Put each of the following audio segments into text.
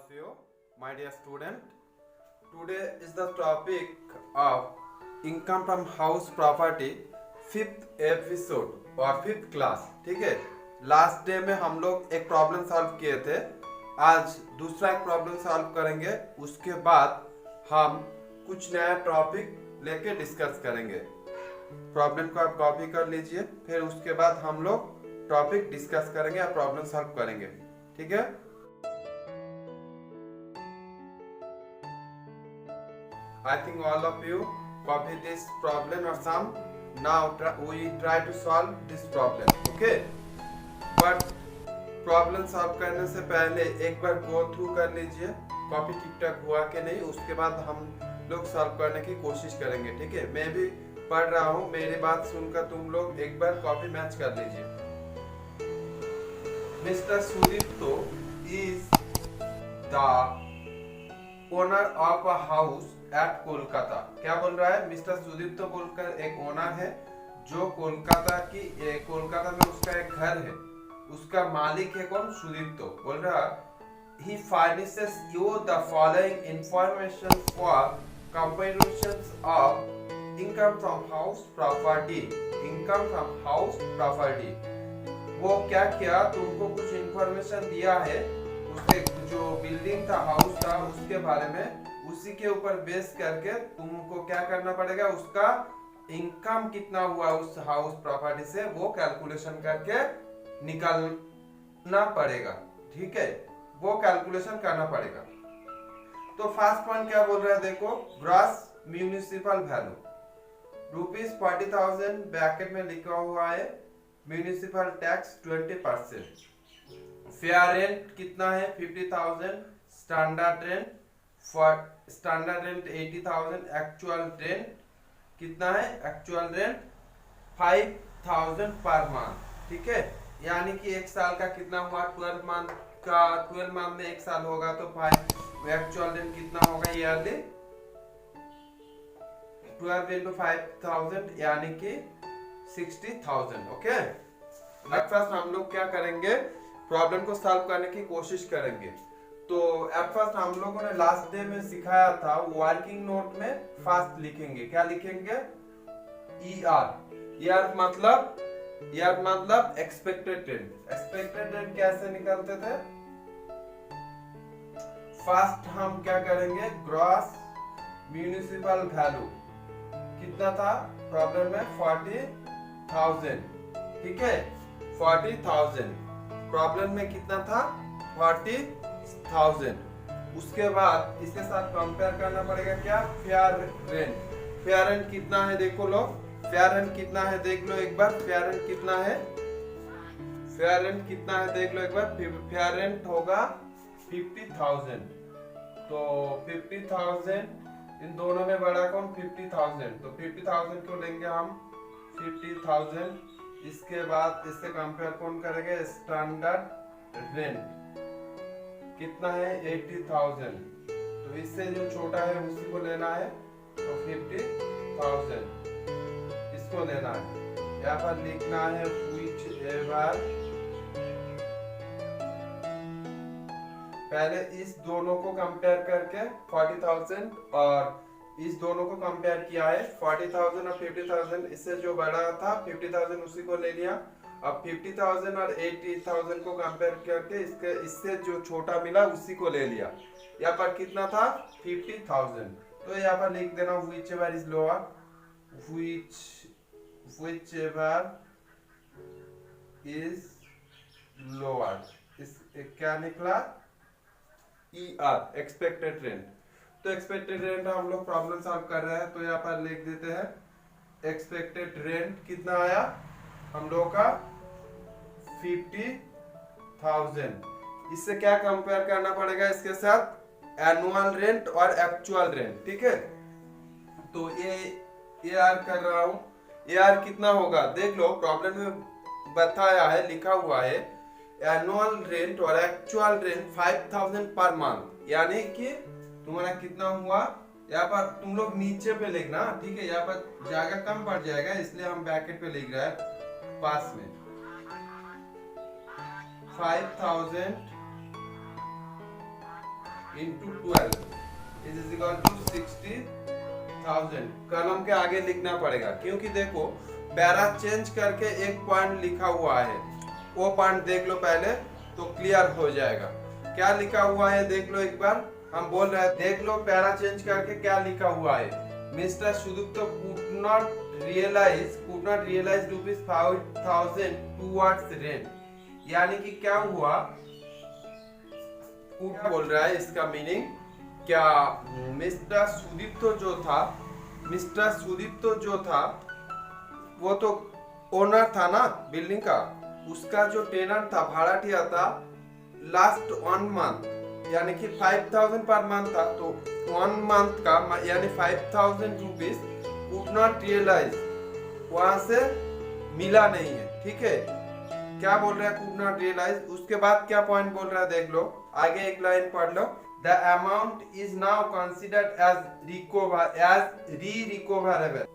you, my dear student. Today is the topic of income from house property, fifth episode और fifth class. ठीक है, last day में हम लोग एक प्रॉब्लम सॉल्व किए थे. आज दूसरा एक प्रॉब्लम सॉल्व करेंगे. उसके बाद हम कुछ नया टॉपिक लेके डिस्कस करेंगे. प्रॉब्लम को आप कॉपी कर लीजिए, फिर उसके बाद हम लोग टॉपिक डिस्कस करेंगे या प्रॉब्लम सॉल्व करेंगे. ठीक है. I think all of you copy this problem or some. Now we try to solve this problem. Okay? But problem solve करने से पहले एक बार गो थ्रू कर लीजिए कॉपी ठीक ठाक हुआ कि नहीं. उसके बाद हम लोग सॉल्व करने की कोशिश करेंगे. ठीक है, मैं भी पढ़ रहा हूँ, मेरी बात सुनकर तुम लोग एक बार कॉपी मैच कर लीजिए. Mister Sudipto is the owner of a house at Kolkata. क्या बोल रहा है? मिस्टर सुदीप्तो बोलकर एक ओनर है जो कोलकाता में उसका एक घर है. उसका मालिक है कौन? सुदीप्तो. बोल रहा he furnishes you the following information for comparisons of income from house property. income from house property. वो क्या किया? तुमको कुछ इंफॉर्मेशन दिया है उसके जो बिल्डिंग था, हाउस था, उसके बारे में. उसी के ऊपर बेस करके तुमको क्या करना पड़ेगा? उसका इनकम कितना हुआ उस हाउस प्रॉपर्टी से वो कैलकुलेशन करके निकालना पड़ेगा. ठीक है, वो कैलकुलेशन करना पड़ेगा. तो फर्स्ट पॉइंट क्या बोल रहा है देखो. ग्रॉस म्यूनिसिपल वैल्यू ₹40,000 ब्रैकेट में लिखा हुआ है. Municipal tax 20%. फेयर रेंट कितना है? 50,000. Standard rent 80,000. एक्चुअल रेंट कितना है? Actual rent 5,000 per month. ठीक है, यानी कि एक साल का कितना हुआ? 12 मंथ में एक साल होगा तो 5. एक्चुअल रेंट कितना होगा ईयरली? 12 into 5,000 यानी कि 60,000. ओके, अब फर्स्ट हम लोग क्या करेंगे? प्रॉब्लम को सॉल्व करने की कोशिश करेंगे. तो एट फर्स्ट हम लोगों ने लास्ट डे में सिखाया था वर्किंग नोट में फास्ट लिखेंगे. क्या लिखेंगे? ईआर मतलब एक्सपेक्टेड रेंट. एक्सपेक्टेड रेंट कैसे निकालते थे? फर्स्ट हम क्या करेंगे? ग्रॉस म्यूनिसिपल वैल्यू कितना था प्रॉब्लम में? 40,000. ठीक है, 40,000 प्रॉब्लम में कितना था? 40,000. उसके बाद इसके साथ कंपेयर करना पड़ेगा क्या? Fair rent. फेयर रेंट कितना है देखो लो. फेयर रेंट कितना है देख लो एक बार. फेयर रेंट कितना है? फेयर रेंट कितना है देख लो एक बार. फेयर रेंट होगा 50,000. तो 50,000 इन दोनों में बड़ा कौन? 50,000. तो 50,000 को लेंगे हम 50,000. इसके बाद इससे कंपेयर कौन करेंगे? स्टैंडर्ड रेंट कितना है? 80,000. तो इससे जो छोटा है उसी को लेना है. तो 50,000 इसको लेना है. यहाँ पर लिखना है which ever. पहले इस दोनों को कंपेयर करके 40,000 और इस दोनों को कंपेयर किया है. 40,000 और 50,000. इससे जो बड़ा था 50,000 उसी को ले लिया. अब 50,000 और 80,000 को कंपेयर करके इससे जो छोटा मिला उसी को ले लिया. यहाँ पर कितना था? 50,000. तो यहाँ पर लिख देना whichever is lower. whichever is lower. इस क्या निकला? Expected rent. तो एक्सपेक्टेड रेंट हम लोग प्रॉब्लम सॉल्व कर रहे हैं तो यहाँ पर लिख देते हैं एक्सपेक्टेड रेंट कितना आया हम लोग का? 50,000. इससे क्या कंपेयर करना पड़ेगा इसके साथ? एनुअल रेंट और एक्चुअल रेंट. ठीक है, तो ये आर कर रहा हूँ. ये आर कितना होगा देख लो. प्रॉब्लम में बताया है, लिखा हुआ है एनुअल रेंट और एक्चुअल रेंट 5,000 पर मंथ. यानी कि तुम्हारा कितना हुआ? यहाँ पर तुम लोग नीचे पे लिखना. ठीक है, यहाँ पर जगह कम पड़ जाएगा इसलिए हम ब्रैकेट पे लिख रहे हैं पास में. 5,000 into 12 is equal to 60,000। Column के आगे लिखना पड़ेगा क्योंकि देखो पैरा चेंज करके एक पॉइंट लिखा हुआ है, वो पॉइंट देख लो पहले तो क्लियर हो जाएगा। क्या लिखा हुआ है देख लो एक बार, हम बोल रहे हैं देख लो पैरा चेंज करके क्या लिखा हुआ है। Mister Sudipta could not realize rupees 5,000 towards rent, यानी कि क्या हुआ, क्या बोल रहा है इसका मीनिंग क्या, मिस्टर सुदीप्त जो था वो तो ओनर था ना बिल्डिंग का, उसका जो टेनर था भाड़ाटिया था लास्ट 1 मंथ यानी कि 5,000 पर मंथ था, तो 1 मंथ का यानी 5,000 रुपीज कुड नॉट रियलाइज, वहां से मिला नहीं है। ठीक है, क्या बोल रहा है कुड नॉट रियलाइज। उसके बाद क्या पॉइंट बोल रहा है देख लो, आगे एक लाइन पढ़ लो। The amount is now considered as recoverable.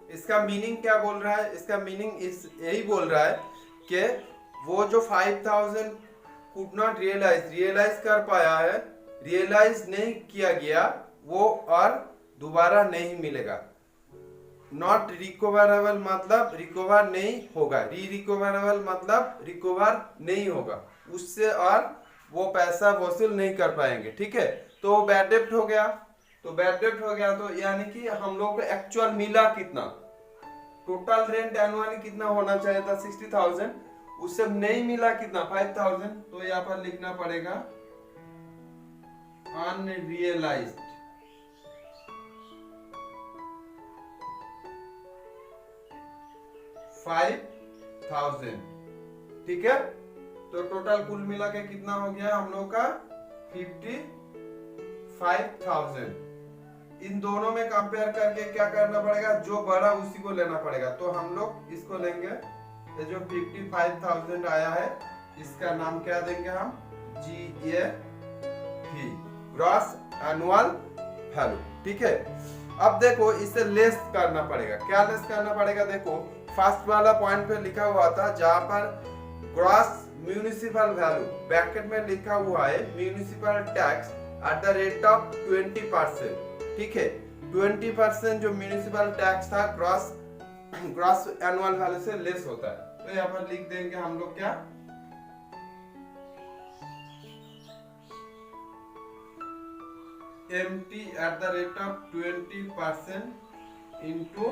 इसका मीनिंग क्या बोल रहा है, इसका मीनिंग यही बोल रहा है कि वो जो 5,000 कुड नॉट रियलाइज कर पाया है, रियलाइज नहीं किया गया वो और दोबारा नहीं मिलेगा। नॉट रिकवरेबल मतलब रिकवर नहीं होगा, रिकवरेबल मतलब रिकवर नहीं होगा उससे, और वो पैसा वसूल नहीं कर पाएंगे। ठीक है, तो बैड डेब्ट हो गया, तो यानी कि हम लोग को एक्चुअल मिला कितना, टोटल रेंट एनुअली कितना होना चाहिए था 60,000, उससे नहीं मिला कितना 5,000, तो यहाँ पर लिखना पड़ेगा अनरियलाइज्ड। ठीक है, तो टोटल कुल मिला के कितना हो गया हम लोग का 55,000। इन दोनों में कंपेयर करके क्या करना पड़ेगा, जो बड़ा उसी को लेना पड़ेगा। तो हम लोग इसको लेंगे, ये जो 55,000 आया है इसका नाम क्या देंगे हम, GAV, ग्रॉस एनुअल वैल्यू। ठीक है, अब देखो इसे लेस करना पड़ेगा। क्या लेस करना पड़ेगा, देखो फर्स्ट वाला पॉइंट पे लिखा हुआ था जहां पर ग्रॉस म्यूनिसिपल वैल्यू, ब्रैकेट में लिखा हुआ है municipal tax at the rate of 20%। ठीक है, 20% जो म्यूनिसिपल टैक्स था ग्रॉस एनुअल वैल्यू से लेस होता है। तो यहाँ पर लिख देंगे हम लोग क्या, MT at the rate of 20% into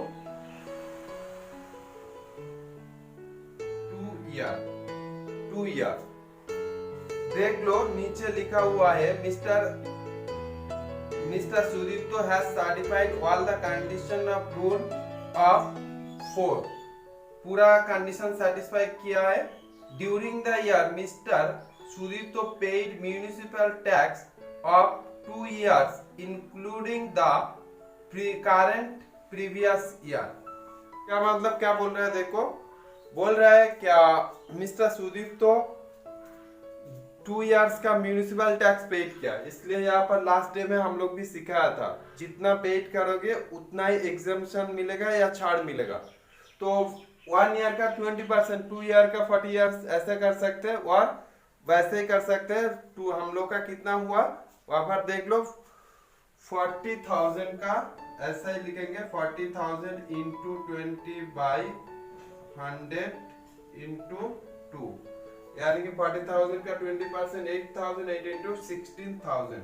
2 year। देख लो नीचे लिखा हुआ है mister Sudipta has certified all the condition of rule of 4, पूरा कंडीशन सेटिस्फाई किया है। During the year mister Sudipta paid municipal tax of 2 years including the current previous year. क्या मतलब क्या बोल रहा है, देखो बोल रहा है क्या मिस्टर सुदीप्त 2 years का म्यूनिसिपल टैक्स पेड किया, इसलिए यहाँ पर लास्ट डे में हम लोग भी सिखाया था जितना पेड करोगे उतना ही एग्जेम्पशन मिलेगा या छाड़ मिलेगा। तो 1 year का 20%, 2 year का 40 years ऐसे कर सकते हैं, और वैसे ही कर सकते हैं। तो हम लोग का कितना हुआ वहां पर देख लो, 40,000 का ऐसा ही लिखेंगे, 40,000 इंटू 20/100 इंटू 2, यानी कि 40,000 का 20% 8,000, 8 इंटू 16,000,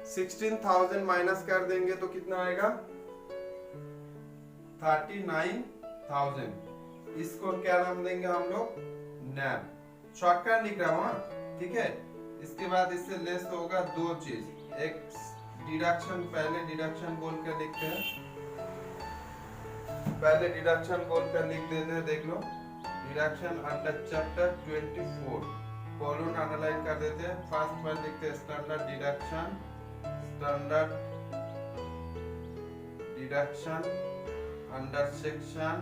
16,000 माइनस कर देंगे तो कितना आएगा 39,000। इसको क्या नाम देंगे हम लोग, नैब, शॉर्टकट लिख रहा हूँ। ठीक है, इसके बाद इससे लेस होगा 2 चीज, एक डिडक्शन, पहले डिडक्शन बोल कर लिखते हैं, पहले डिडक्शन बोल कर लिख देते हैं। देख लो deduction under chapter 24 column underline कर देते हैं। फर्स्ट पर लिखते हैं standard deduction under section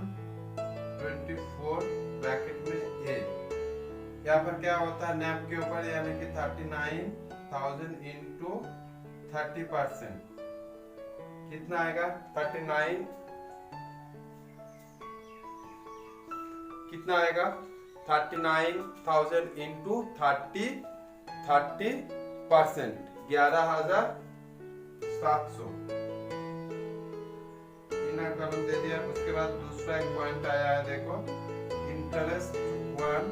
24 bracket में ए। यहाँ पर क्या होता है नैप के ऊपर, यानी कि 39,000 इंटू 30%, कितना आएगा 39, कितना आएगा 39,000 इंटू 30% 11,700 इनर कॉलम दे दिया। उसके बाद दूसरा एक पॉइंट आया है, देखो इंटरेस्ट 1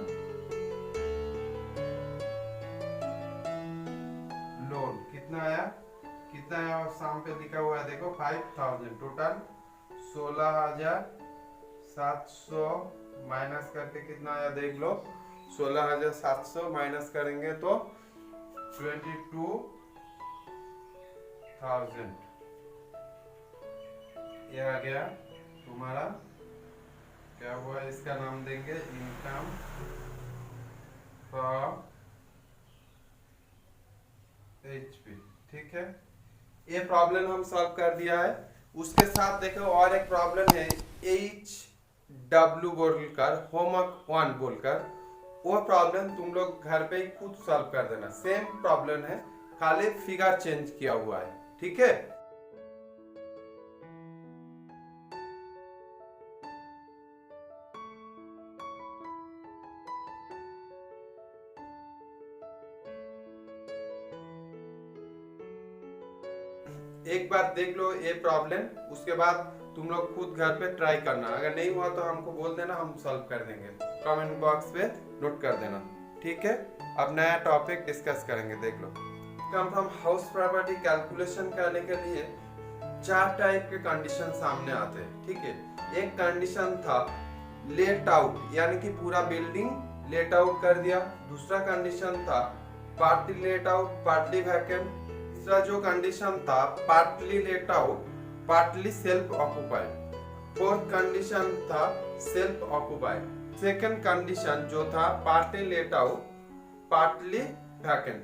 लोन कितना आया और शाम पे लिखा हुआ है देखो 5,000 टोटल 16,700 माइनस करके कितना आया देख लो। 16,700 माइनस करेंगे तो 22,000 ये आ गया तुम्हारा। क्या हुआ, इसका नाम देंगे इनकम फ्रॉम HP। ठीक है, ये प्रॉब्लम हम सॉल्व कर दिया है। उसके साथ देखो और एक प्रॉब्लम है HW बोलकर होमवर्क 1 बोलकर, वो प्रॉब्लम तुम लोग घर पे ही खुद सॉल्व कर देना। सेम प्रॉब्लम है, खाली फिगर चेंज किया हुआ है। ठीक है, एक बार देख लो ये प्रॉब्लम, उसके बाद तुम लोग खुद घर पे ट्राई करना। अगर नहीं हुआ तो हमको बोल देना, हम सॉल्व कर देंगे। कमेंट बॉक्स पे नोट कर देना। ठीक है, अब नया टॉपिक डिस्कस करेंगे। देख लो, income from house property calculation करने के लिए 4 टाइप के कंडीशन सामने आते हैं। ठीक है, एक कंडीशन था लेट आउट, यानी कि पूरा बिल्डिंग लेट आउट कर दिया। दूसरा कंडीशन था partly let out partly vacant. तीसरा जो कंडीशन था partly let out partly self occupied. Fourth condition था सेल्फ ऑक्युपाइड। सेकंड कंडीशन जो था partly let out partly vacant.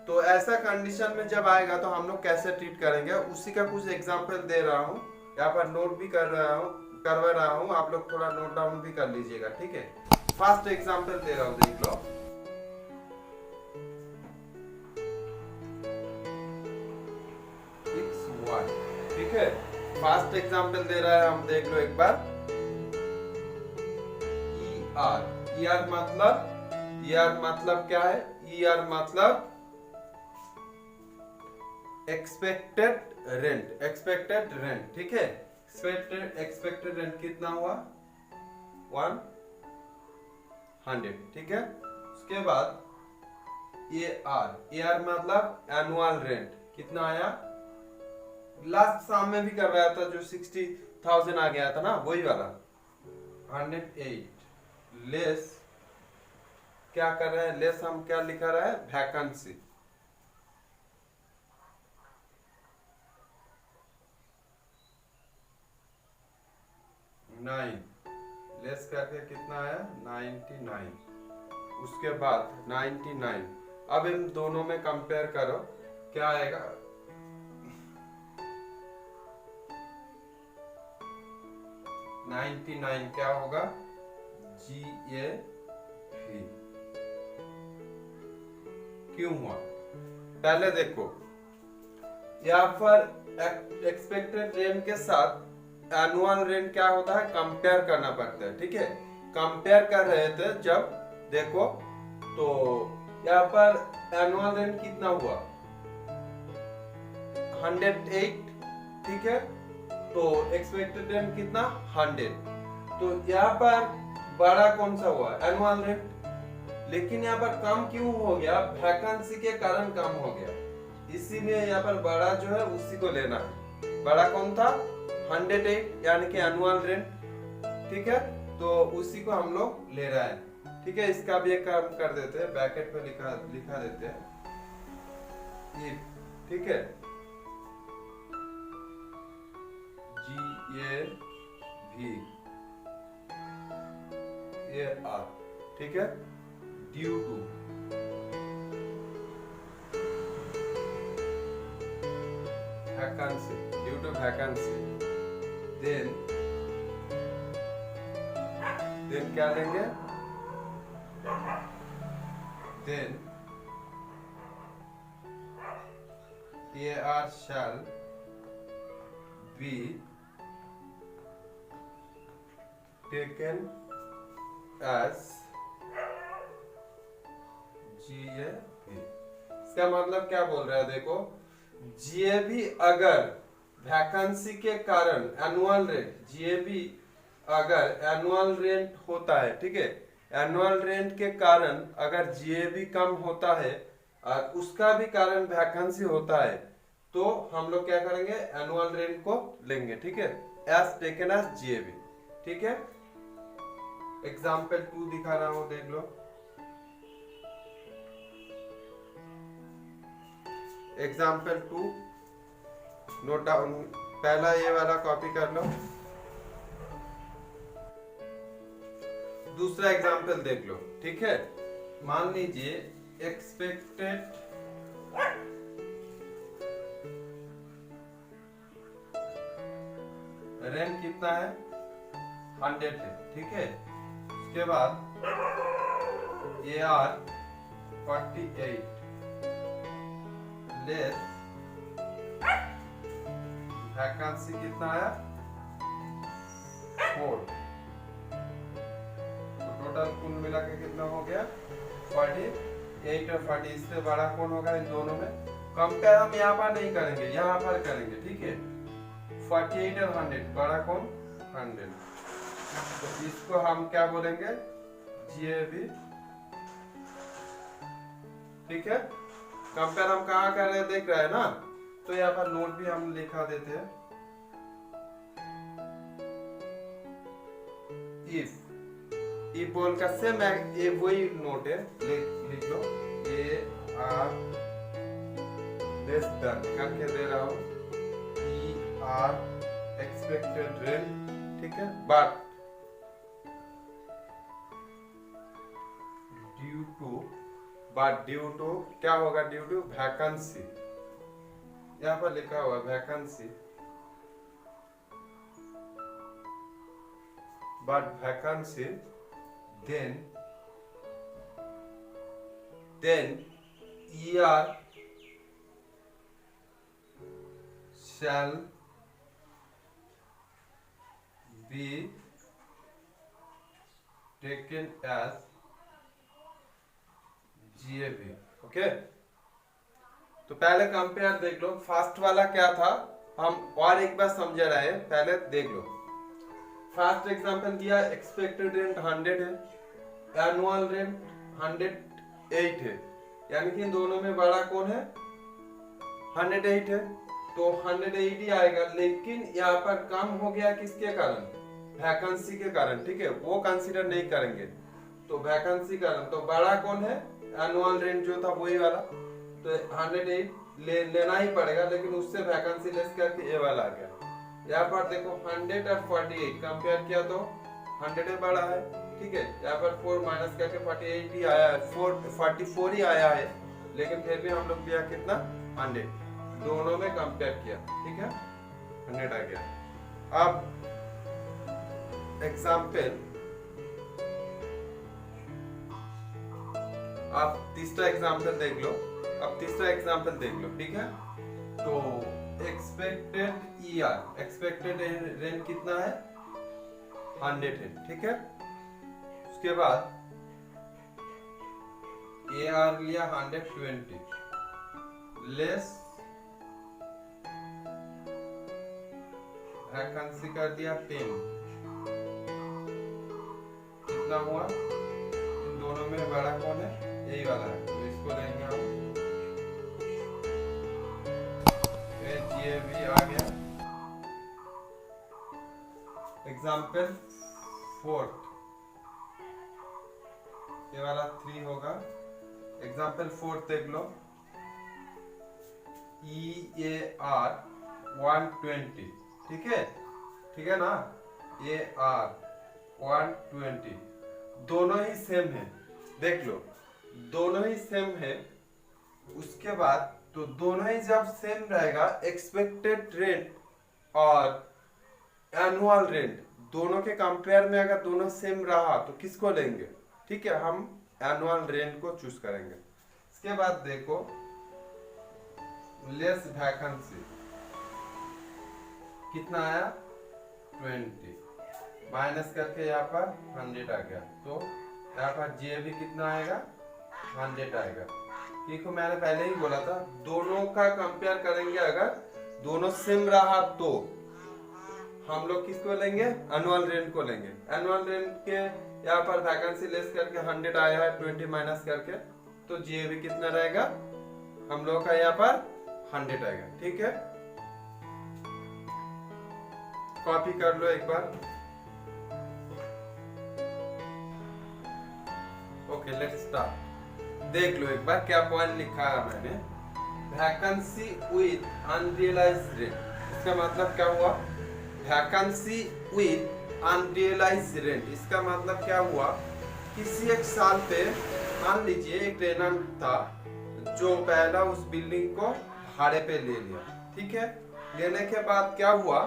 तो ऐसा कंडीशन में जब आएगा तो हम लोग कैसे ट्रीट करेंगे, उसी का कुछ एग्जांपल दे रहा हूँ, यहाँ पर नोट भी करवा रहा हूँ। आप लोग थोड़ा नोट डाउन भी कर लीजिएगा। ठीक है, फर्स्ट एग्जांपल दे रहा हूँ, देख लो। ठीक है, फर्स्ट एग्जांपल दे रहा है, हम देख लो एक बार। ER मतलब क्या है? ER मतलब एक्सपेक्टेड रेंट। ठीक है, एक्सपेक्टेड रेंट कितना हुआ? 100। ठीक है, उसके बाद AR मतलब एनुअल रेंट कितना आया? लास्ट शाम में भी करवाया था जो 60,000 आ गया था ना, वही वाला 108 लेस। क्या कर रहे हैं लेस, हम क्या लिखा रहा है? वैकेंसी। लेस करके कितना आया? 99। उसके बाद 99। अब इन दोनों में कंपेयर करो, क्या आएगा? 99 क्या होगा? GAV। क्यों हुआ? पहले देखो, यहाँ पर एक्सपेक्टेड रेंट के साथ एनुअल रेंट क्या होता है? कंपेयर करना पड़ता है। ठीक है, कंपेयर कर रहे थे जब, देखो तो यहाँ पर एनुअल रेंट कितना हुआ? 108। ठीक है, तो एक्सपेक्टेड रेंट कितना? 100। तो यहाँ पर बड़ा कौन सा हुआ? Annual rent. लेकिन यहाँ पर कम क्यों हो गया? वैकेंसी के कारण कम हो गया, इसीलिए यहाँ पर बड़ा जो है उसी को लेना है। बड़ा कौन था? 108, यानी कि एनुअल रेंट। ठीक है, तो उसी को हम लोग ले रहे हैं। ठीक है, इसका भी एक काम कर देते हैं, ब्रैकेट पे लिखा देते हैं ये। ठीक है, GAV AR। ठीक है, ड्यू टू वैकेंसी। देन क्या लेंगे? Then AR shall be taken as G A B. इसका मतलब क्या बोल रहा है देखो, जीएबी अगर वैकेंसी के कारण एनुअल रेंट, जीएबी अगर एनुअल रेंट होता है, ठीक है, एनुअल रेंट के कारण अगर जीएबी कम होता है और उसका भी कारण वैकेंसी होता है, तो हम लोग क्या करेंगे, एनुअल रेंट को लेंगे, ठीक है, एज टेकन एज जीएबी, ठीक है। एग्जाम्पल 2 दिखा रहा हूं, देख लो। एग्जाम्पल 2 नोट डाउन, पहला ये वाला कॉपी कर लो, दूसरा एग्जाम्पल देख लो, ठीक है। मान लीजिए एक्सपेक्टेड रेंट कितना है, 100 है, ठीक है। उसके बाद AR 48 लेस वैकेंसी कितना आया, 4, तो टोटल कुल मिला के कितना हो गया, 48 और 40। इससे बड़ा कौन होगा इन दोनों में, कंपेयर हम यहाँ पर नहीं करेंगे, यहाँ पर करेंगे, ठीक है। 48 और 100, बड़ा कौन, 100, तो इसको हम क्या बोलेंगे, जीएबी, ठीक है। कंपेयर हम कहाँ कर रहे हैं देख रहे हैं ना, तो यहाँ पर नोट भी हम लिखा देते हैं, इफ बोल का सेम ये वही नोट है, लिख लो, AR लेस देन करके दे रहा हूँ, ER एक्सपेक्टेड रेंट, ठीक है, बट ड्यू टू क्या होगा, ड्यू टू वैकेंसी, यहाँ पर लिखा हुआ vacancy, but vacancy then ER shall be taken as GAB, okay. तो पहले कंपेयर देख लो, फर्स्ट वाला क्या था, हम और एक बार समझ रहे हैं, पहले देख लो। फर्स्ट एग्जांपल दिया, एक्सपेक्टेड रेंट 100 है, एनुअल रेंट 108 है, यानी कि इन दोनों में बड़ा कौन है, 108 है, तो 108 ही आएगा। लेकिन यहाँ पर कम हो गया किसके कारण, वैकेंसी के कारण, ठीक है, वो कंसीडर नहीं करेंगे, तो वैकेंसी कारण, तो बड़ा कौन है, एनुअल रेंट जो था वही वाला, तो 108 लेना ही पड़ेगा, लेकिन उससे वैकेंसी लेस करके ये वाला आ गया। यहाँ पर देखो 100 और 48 कंपेयर किया तो 100 बड़ा है, ठीक है, यहाँ पर 4 माइनस करके 48 ही आया है, 44 ही आया है, लेकिन फिर भी हम लोग दिया कितना, 100, दोनों में कंपेयर किया, ठीक है, 100 आ गया। अब एग्जाम्पल, आप तीसरा एग्जाम्पल देख लो, अब तीसरा एग्जाम्पल देख लो, ठीक है। तो एक्सपेक्टेड ER, एक्सपेक्टेड रेंट कितना है, 100 है, ठीक है। उसके बाद AR लिया 120 लेस वैकेंसी कर दिया 10, कितना हुआ, इन दोनों में बड़ा कौन है, यही वाला है, तो इसको लेंगे हम, ये भी आ गया। एग्जाम्पल 4, ये वाला 3 होगा। एग्जाम्पल 4 देख लो, EAR 120, ठीक है ना, AR 120, दोनों ही सेम है, देख लो, दोनों ही सेम है। उसके बाद तो दोनों ही जब सेम रहेगा, एक्सपेक्टेड रेंट और एनुअल रेंट दोनों के कंपेयर में अगर दोनों सेम रहा तो किसको लेंगे, ठीक है, हम एनुअल रेंट को चूज करेंगे। इसके बाद देखो लेस वैकेंसी कितना आया, 20, माइनस करके यहाँ पर 100 आ गया, तो यहाँ पर जीएबी कितना आएगा, 100 आएगा। देखो मैंने पहले ही बोला था, दोनों का कंपेयर करेंगे, अगर दोनों सेम रहा तो हम लोग किसको लेंगे, एनुअल रेंट को लेंगे। एनुअल रेंट के यहाँ पर वैकेंसी लेस करके 100 आया है, 20 माइनस करके, तो जीएबी कितना रहेगा हम लोग का, यहाँ पर 100 आएगा। ठीक है, कॉपी कर लो एक बार। Okay let's start. देख लो एक बार क्या पॉइंट लिखा है मैंने, वैकेंसी विद अनरियलाइज्ड रेंट। इसका मतलब क्या हुआ, वैकेंसी विद अनरियलाइज्ड रेंट, इसका मतलब क्या हुआ, किसी एक साल पे मान लीजिए एक टेनेंट था जो पहला उस बिल्डिंग को भाड़े पे ले लिया। ठीक है, लेने के बाद क्या हुआ,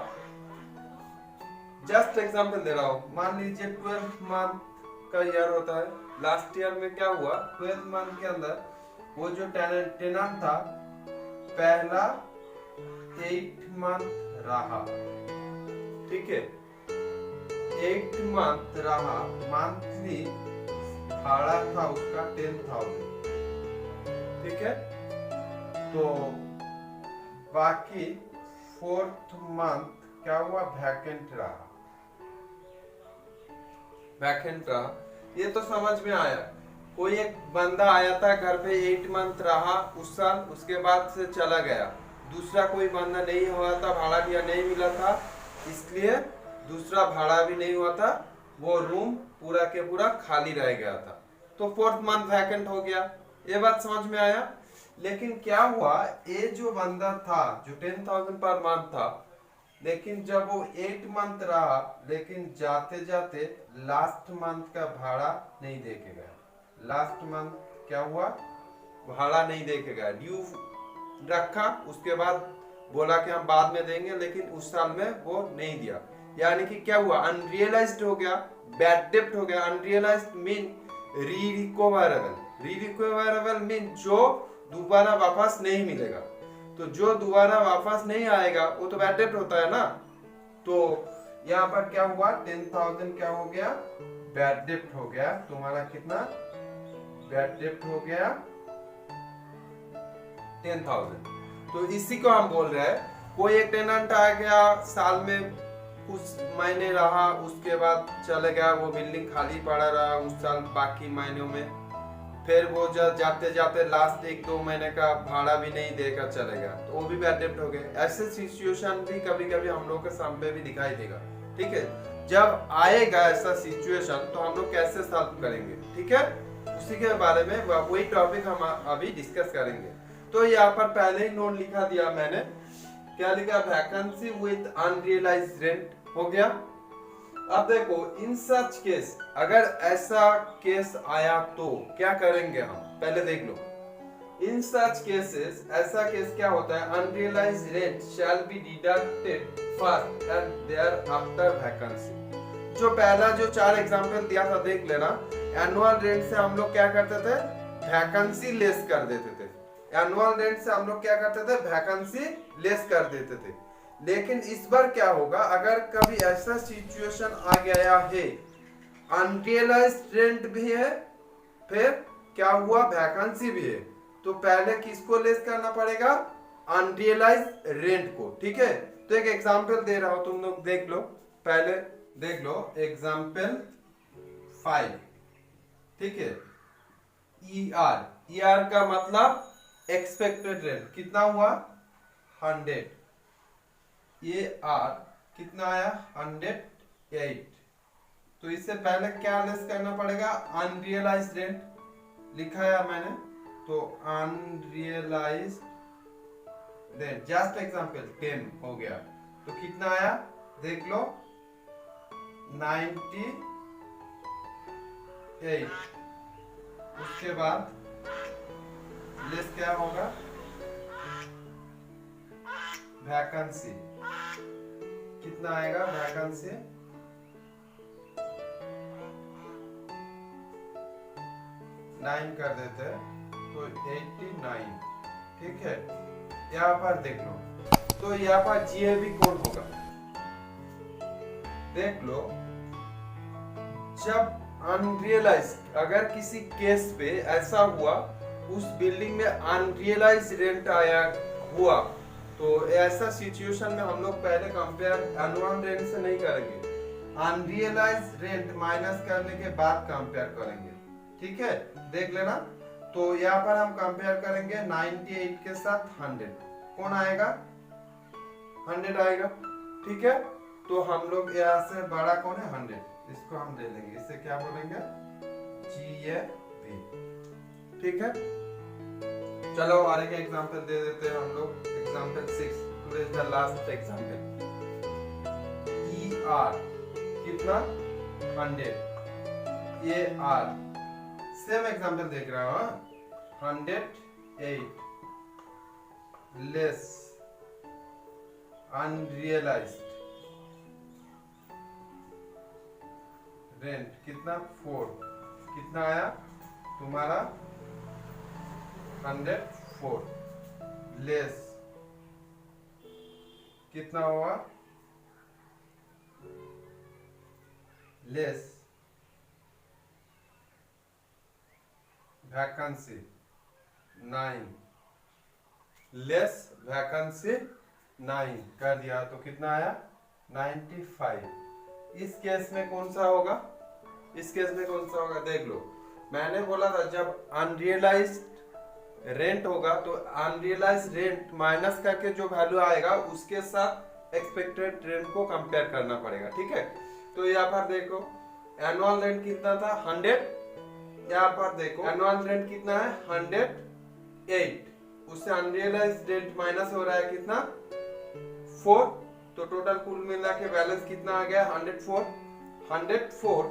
जस्ट एग्जांपल दे रहा हूं, मान लीजिए 12 मंथ का ईयर होता है। लास्ट ईयर में क्या हुआ, 12 मंथ के अंदर वो जो टेनेंट था पहला 8 मंथ रहा। ठीक है, 8 मंथ रहा, मंथली भाड़ा था उसका 10,000। ठीक है, तो बाकी 4th मंथ क्या हुआ, वैकेंट रहा। वैकेंट रहा, ये तो समझ में आया। कोई एक बंदा आया था घर पे, 8 मंथ रहा उस साल, उसके बाद से चला गया। दूसरा कोई बंदा नहीं हुआ था, भाड़ा दिया नहीं मिला था, इसलिए दूसरा भाड़ा भी नहीं हुआ था, वो रूम पूरा के पूरा खाली रह गया था, तो 4th मंथ वैकेंट हो गया। ये बात समझ में आया। लेकिन क्या हुआ, ये जो बंदा था जो 10,000 पर मंथ था, लेकिन जब वो 8 मंथ रहा, लेकिन जाते जाते लास्ट मंथ का भाड़ा नहीं दे के गया। लास्ट मंथ क्या हुआ, भाड़ा नहीं दे के गया, ड्यू रखा, उसके बाद बोला कि हम बाद में देंगे, लेकिन उस साल में वो नहीं दिया। यानी कि क्या हुआ, अनरियलाइज्ड हो गया, बैड डेब्ट हो गया। अनरियलाइज्ड मीन री रिकवरेबल मीन जो दोबारा वापस नहीं मिलेगा। तो जो दोबारा वापस नहीं आएगा वो तो बैड डेब्ट होता है ना। तो यहाँ पर क्या हुआ, 10,000 क्या हो गया, बैड डेब्ट हो गया। तुम्हारा कितना बैड डेब्ट हो गया, 10,000। तो इसी को हम बोल रहे हैं, कोई एक टेनेंट आ गया, साल में कुछ महीने रहा, उसके बाद चले गया, वो बिल्डिंग खाली पड़ा रहा उस साल, बाकी महीनों में फिर वो जाते जाते लास्ट 1-2 महीने का भाड़ा भी नहीं देकर चले गया, तो वो भी बैड डेब्ट हो गए। ऐसे सिचुएशन भी कभी कभी हम लोग के सामने भी दिखाई देगा। ठीक है, जब आएगा ऐसा सिचुएशन तो हम लोग कैसे सॉल्व करेंगे, ठीक है, उसी के बारे में वही टॉपिक हम अभी डिस्कस करेंगे। तो यहाँ पर पहले ही नोट लिखा दिया मैंने, क्या लिखा, वैकेंसी विद अनरियलाइज्ड रेंट हो गया। अब देखो, इन सच केस, अगर ऐसा केस आया तो क्या करेंगे हम, पहले देख लो। इन सच केसेस, ऐसा केस क्या होता है, unrealised rent shall be deducted first and thereafter vacancy. जो पहला जो 4 एग्जांपल दिया था देख लेना। एनुअल रेंट से हम लोग क्या करते थे, वैकेंसी लेस कर देते थे। एनुअल रेंट से हम लोग क्या करते थे, वैकेंसी लेस कर देते थे। लेकिन इस बार क्या होगा, अगर कभी ऐसा सिचुएशन आ गया है, अनरियलाइज्ड रेंट भी है, फिर क्या हुआ, वैकेंसी भी है, तो पहले किसको लेस करना पड़ेगा, अनरियलाइज्ड रेंट को। ठीक है, तो एक एग्जांपल दे रहा हूं, तुम लोग देख लो, पहले देख लो एग्जांपल 5। ठीक है, ER का मतलब एक्सपेक्टेड रेंट, कितना हुआ, 100। ये R कितना आया, 108। तो इससे पहले क्या लेस करना पड़ेगा, अनरियलाइज्ड रेंट लिखा है मैंने, तो अनरियलाइज्ड रेंट, जस्ट एग्जांपल 10 हो गया, तो कितना आया देख लो, 98। उसके बाद लेस क्या होगा, वैकेंसी कितना आएगा, वैकेंसी 9 कर देते हैं, तो 89। ठीक है, यहाँ पर देख लो, तो यहाँ पर जीएबी कोड होगा। देख लो, जब अनरियलाइज, अगर किसी केस पे ऐसा हुआ उस बिल्डिंग में अनरियलाइज रेंट आया हुआ, तो ऐसा सिचुएशन में हम लोग पहले कंपेयर एनुअल रेंट से नहीं करेंगे, अनरियलाइज रेंट माइनस करने के बाद कंपेयर करेंगे। ठीक है, देख लेना। तो यहाँ पर हम कंपेयर करेंगे 98 के साथ 100, कौन आएगा? 100 आएगा। ठीक है, तो हम लोग यहाँ से बड़ा कौन है? 100, इसको हम ले लेंगे, इसे क्या बोलेंगे? GAP। ठीक है, चलो और एक एग्जांपल दे देते हैं हम लोग। Example 6, today is the last example. ER कितना? 100। AR सेम एग्जांपल देख रहा हूं, 108 लेस अनरियलाइज्ड रेंट कितना? 4। कितना आया तुम्हारा? 104 लेस कितना हुआ? लेस वैकेंसी 9, लेस वैकेंसी 9 कर दिया, तो कितना आया? 95। इस केस में कौन सा होगा? इस केस में कौन सा होगा? देख लो, मैंने बोला था जब अनरियलाइज्ड रेंट होगा तो अनरियलाइज्ड रेंट माइनस करके जो वैल्यू आएगा उसके साथ एक्सपेक्टेड रेंट को कंपेयर करना पड़ेगा। ठीक है, तो यहाँ पर देखो एनुअल रेंट कितना था? 100। यहाँ पर देखो एनुअल रेंट कितना है? 108। उससे अनरियलाइज्ड रेंट माइनस हो रहा है कितना? 4। तो टोटल कुल मिला के बैलेंस कितना आ गया? 104। 104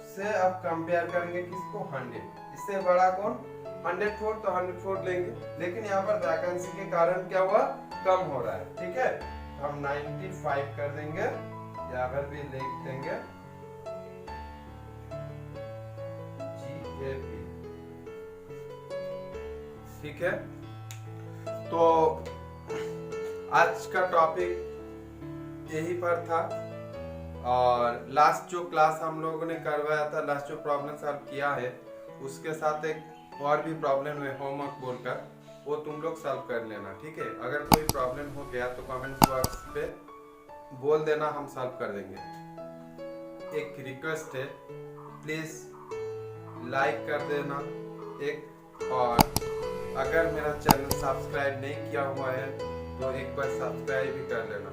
से अब कंपेयर करेंगे किसको? 100। इससे बड़ा कौन? 104, तो 104 लेंगे, लेकिन यहाँ पर वैकेंसी के कारण क्या हुआ? कम हो रहा है। ठीक है, हम 95 कर देंगे, यहाँ पर भी लिख देंगे GAP। ठीक है, तो आज का टॉपिक यही पर था, और लास्ट जो क्लास हम लोगों ने करवाया था, लास्ट जो प्रॉब्लम सॉल्व किया है उसके साथ एक और भी प्रॉब्लम है होमवर्क बोलकर, वो तुम लोग सॉल्व कर लेना। ठीक है, अगर कोई प्रॉब्लम हो गया तो कमेंट बॉक्स पे बोल देना, हम सॉल्व कर देंगे। एक रिक्वेस्ट है, प्लीज लाइक कर देना एक, और अगर मेरा चैनल सब्सक्राइब नहीं किया हुआ है तो एक बार सब्सक्राइब भी कर लेना।